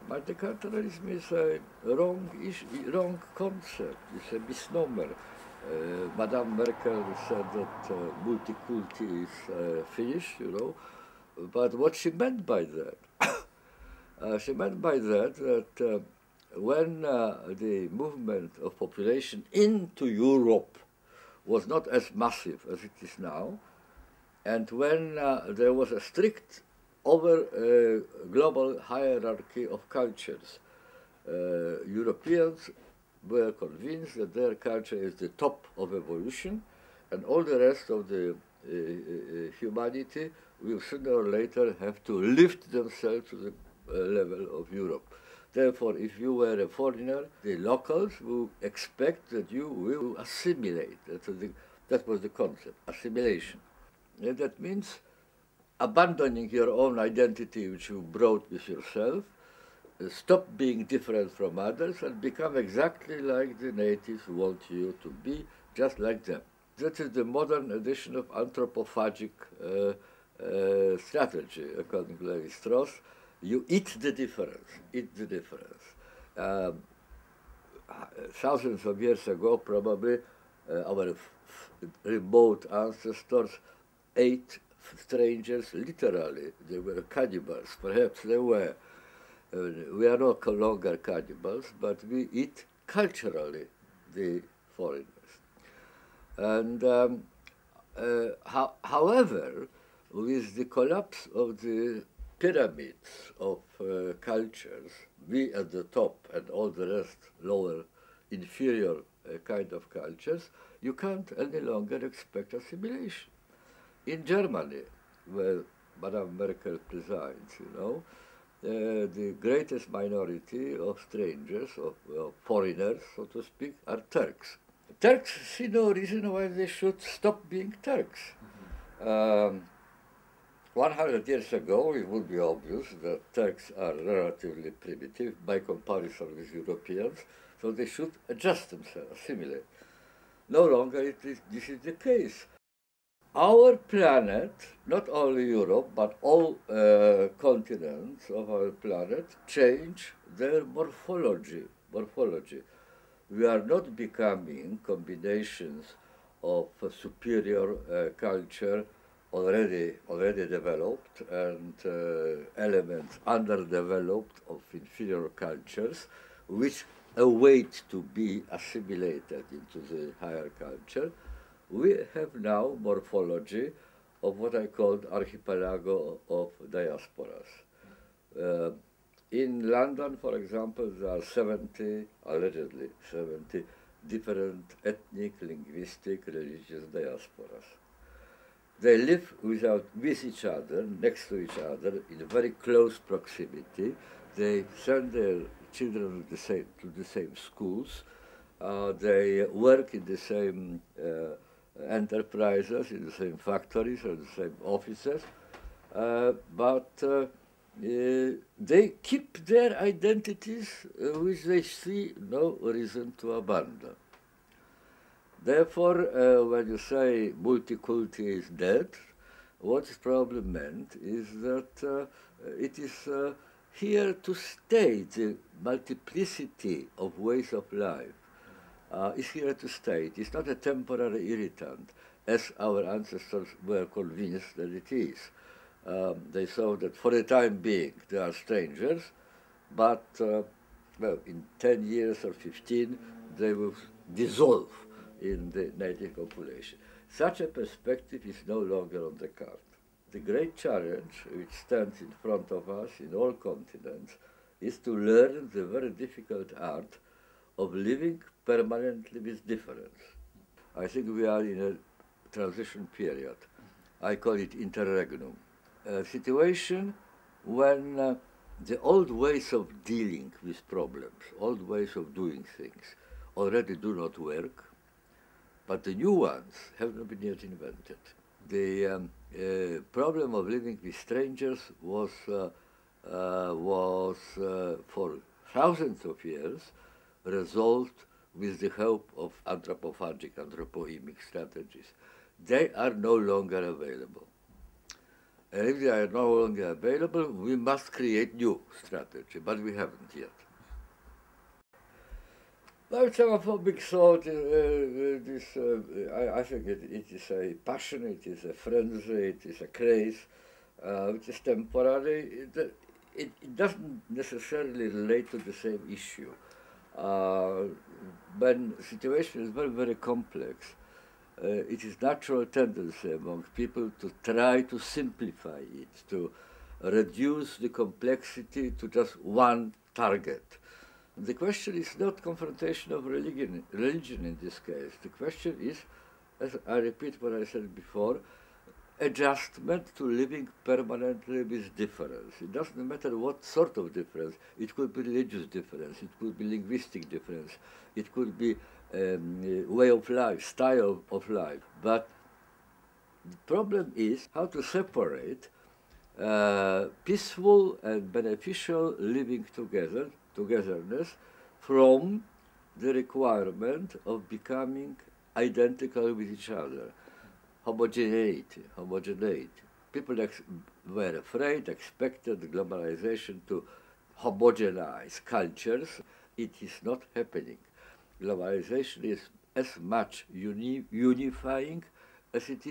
Multiculturalism is a wrong concept. It's a misnomer. Madame Merkel said that multiculti is finished, you know. But what she meant by that, she meant by that when the movement of population into Europe was not as massive as it is now, and when there was a strict over global hierarchy of cultures, Europeans were convinced that their culture is the top of evolution, and all the rest of the humanity will sooner or later have to lift themselves to the level of Europe. Therefore, if you were a foreigner, the locals will expect that you will assimilate. That was the concept, assimilation. And that means abandoning your own identity which you brought with yourself, stop being different from others and become exactly like the natives want you to be, just like them. That is the modern edition of anthropophagic strategy, according to Levi-Strauss. You eat the difference, eat the difference. Thousands of years ago, probably, our remote ancestors ate strangers literally. They were cannibals, perhaps they were. We are no longer cannibals, but we eat culturally the foreigners. And however, with the collapse of the pyramids of cultures, we at the top and all the rest lower, inferior kind of cultures, you can't any longer expect assimilation. In Germany, where Madame Merkel presides, you know, the greatest minority of strangers, of foreigners, so to speak, are Turks. Turks see no reason why they should stop being Turks. 100 years ago, it would be obvious that Turks are relatively primitive by comparison with Europeans, so they should adjust themselves, assimilate. No longer this is the case. Our planet, not only Europe, but all continents of our planet, change their morphology. We are not becoming combinations of superior culture already developed and elements underdeveloped of inferior cultures, which await to be assimilated into the higher culture. We have now morphology of what I called archipelago of diasporas. In London, for example, there are allegedly 70 different ethnic, linguistic, religious diasporas. They live with each other, next to each other, in very close proximity. They send their children to the same schools. They work in the same enterprises, in the same factories or the same offices, but they keep their identities which they see no reason to abandon. Therefore, when you say multiculti is dead, what is probably meant is that it is here to stay. The multiplicity of ways of life is here to stay. It is not a temporary irritant, as our ancestors were convinced that it is. They saw that for the time being they are strangers, but well, in 10 years or 15, they will dissolve in the native population. Such a perspective is no longer on the card. The great challenge which stands in front of us in all continents is to learn the very difficult art of living permanently with difference. I think we are in a transition period. I call it interregnum. A situation when the old ways of dealing with problems, old ways of doing things, already do not work, but the new ones have not been yet invented. The problem of living with strangers was for thousands of years resolved with the help of anthropophamic strategies. They are no longer available. And if they are no longer available, we must create new strategy, but we haven't yet. Well, xenophobic thought, I think it is a passion, it is a frenzy, it is a craze, which is temporary. It doesn't necessarily relate to the same issue. Uh, when the situation is very, very complex, it is natural tendency among people to try to simplify it, to reduce the complexity to just one target. The question is not confrontation of religion in this case. The question is, as I repeat what I said before, adjustment to living permanently with difference. It doesn't matter what sort of difference. It could be religious difference, it could be linguistic difference, it could be way of life, style of life. But the problem is how to separate peaceful and beneficial living togetherness from the requirement of becoming identical with each other. Homogeneity. People were afraid, expected globalization to homogenize cultures. It is not happening. Globalization is as much unifying as it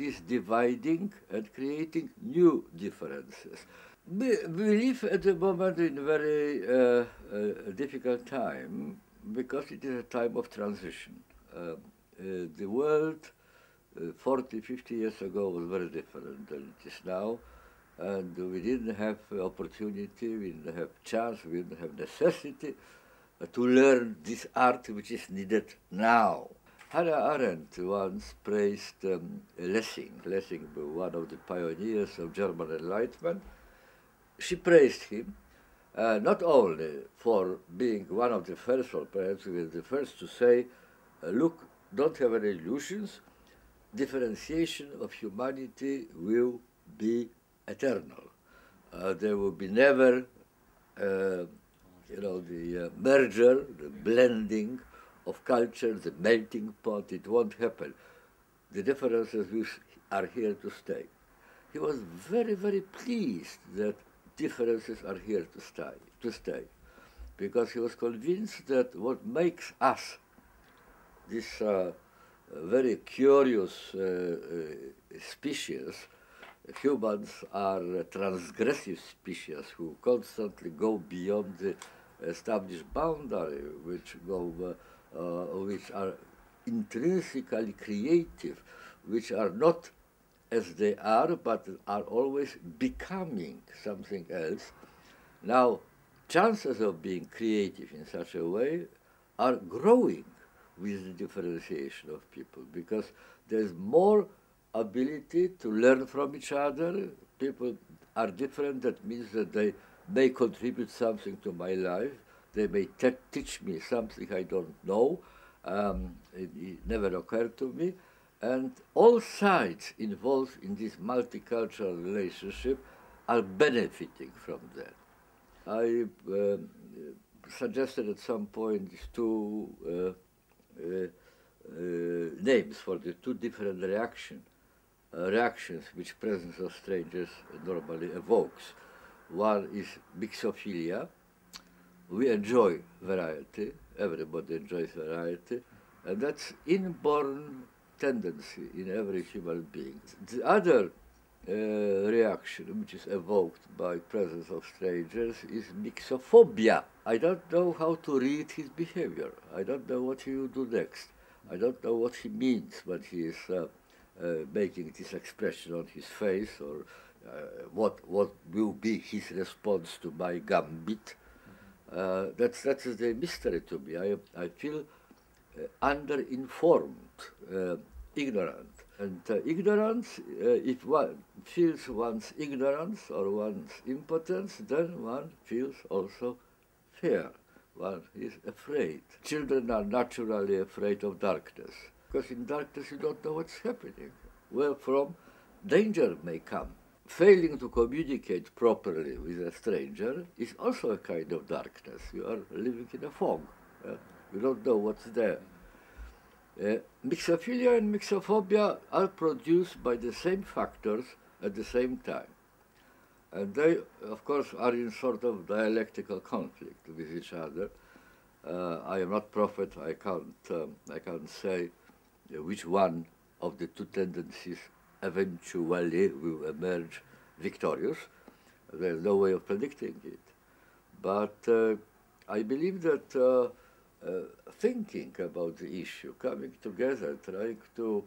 is dividing and creating new differences. We live at the moment in a very difficult time because it is a time of transition. The world 40, 50 years ago was very different than it is now, and we didn't have opportunity, we didn't have chance, we didn't have necessity to learn this art which is needed now. Hannah Arendt once praised Lessing. Lessing was one of the pioneers of German Enlightenment. She praised him not only for being one of the first, or perhaps the first to say, look, don't have any illusions, differentiation of humanity will be eternal. There will be never, the merger, the blending of cultures, the melting pot. It won't happen. The differences are here to stay. He was very, very pleased that differences are here to stay, because he was convinced that what makes us this very curious species, humans are a transgressive species who constantly go beyond the established boundary, which are intrinsically creative, which are not as they are, but are always becoming something else. Now, chances of being creative in such a way are growing with the differentiation of people, because there's more ability to learn from each other. People are different. That means that they may contribute something to my life. They may teach me something I don't know. It never occurred to me. And all sides involved in this multicultural relationship are benefiting from that. I suggested at some point these two names for the two different reactions which presence of strangers normally evokes. One is mixophilia. We enjoy variety. Everybody enjoys variety. And that's inborn tendency in every human being. The other reaction which is evoked by presence of strangers is mixophobia. I don't know how to read his behavior. I don't know what he will do next. I don't know what he means when he is making this expression on his face, or what will be his response to my gambit. That's the mystery to me. I feel underinformed, ignorant. And ignorance, if one feels one's ignorance or one's impotence, then one feels also fear. One is afraid. Children are naturally afraid of darkness, because in darkness you don't know what's happening, where from danger may come. Failing to communicate properly with a stranger is also a kind of darkness. You are living in a fog. You don't know what's there. Mixophilia and mixophobia are produced by the same factors at the same time. And they, of course, are in sort of dialectical conflict with each other. I am not prophet. I can't say which one of the two tendencies eventually will emerge victorious. There's no way of predicting it. But I believe that thinking about the issue, coming together, trying to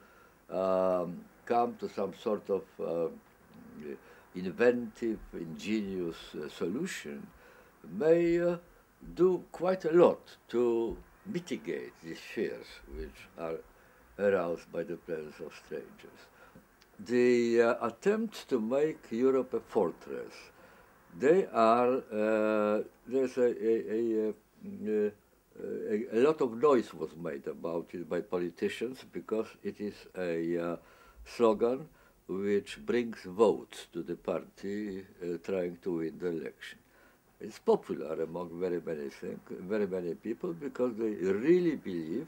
come to some sort of inventive, ingenious solution may do quite a lot to mitigate these fears which are aroused by the presence of strangers. The attempts to make Europe a fortress, they are, there's a lot of noise was made about it by politicians because it is a slogan which brings votes to the party trying to win the election. It's popular among very many people because they really believe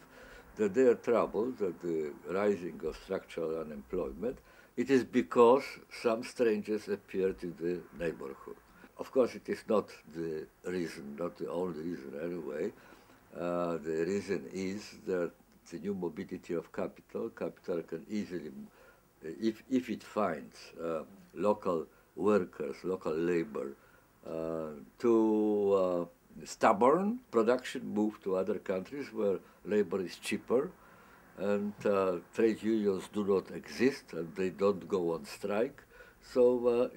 that their trouble, that the rising of structural unemployment, it is because some strangers appeared in the neighborhood. Of course, it is not the reason, not the only reason anyway. The reason is that the new mobility of capital can easily, if it finds local workers, local labor, to stubborn production move to other countries where labor is cheaper and trade unions do not exist and they don't go on strike. So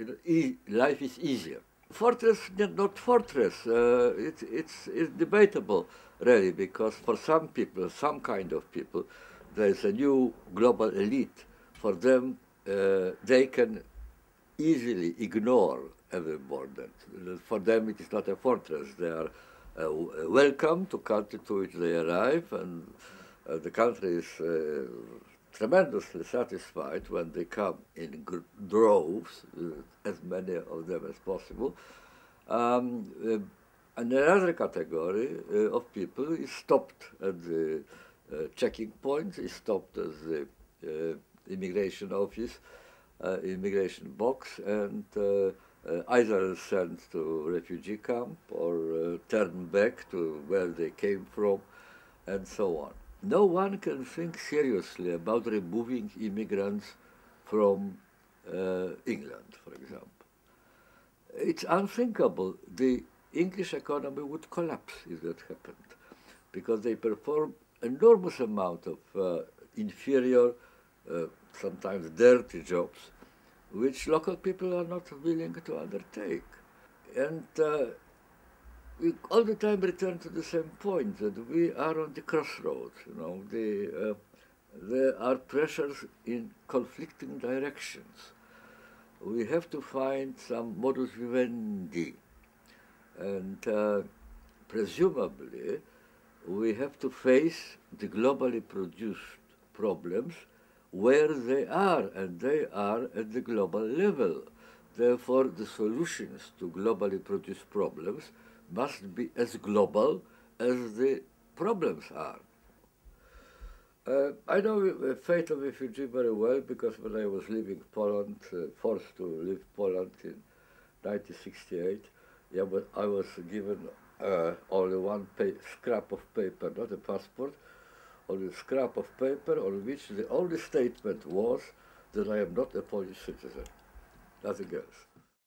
life is easier. Fortress, not fortress, it's debatable really, because for some people, some kind of people, there's a new global elite. For them, they can easily ignore every border. For them, it is not a fortress. They are welcome to country to which they arrive, and the country is tremendously satisfied when they come in droves, as many of them as possible. And another category of people is stopped at the checking point, is stopped at the immigration office, immigration box, and either sent to refugee camp or turned back to where they came from, and so on. No one can think seriously about removing immigrants from England, for example. It's unthinkable. The English economy would collapse if that happened, because they perform enormous amount of inferior, sometimes dirty jobs, which local people are not willing to undertake. And we all the time return to the same point, that we are on the crossroads. There are pressures in conflicting directions. We have to find some modus vivendi, and presumably we have to face the globally produced problems where they are, and they are at the global level. Therefore, the solutions to globally produced problems must be as global as the problems are. I know the fate of refugee very well, because when I was leaving Poland, forced to leave Poland in 1968, but I was given only one scrap of paper, not a passport, only a scrap of paper on which the only statement was that I am not a Polish citizen, nothing else.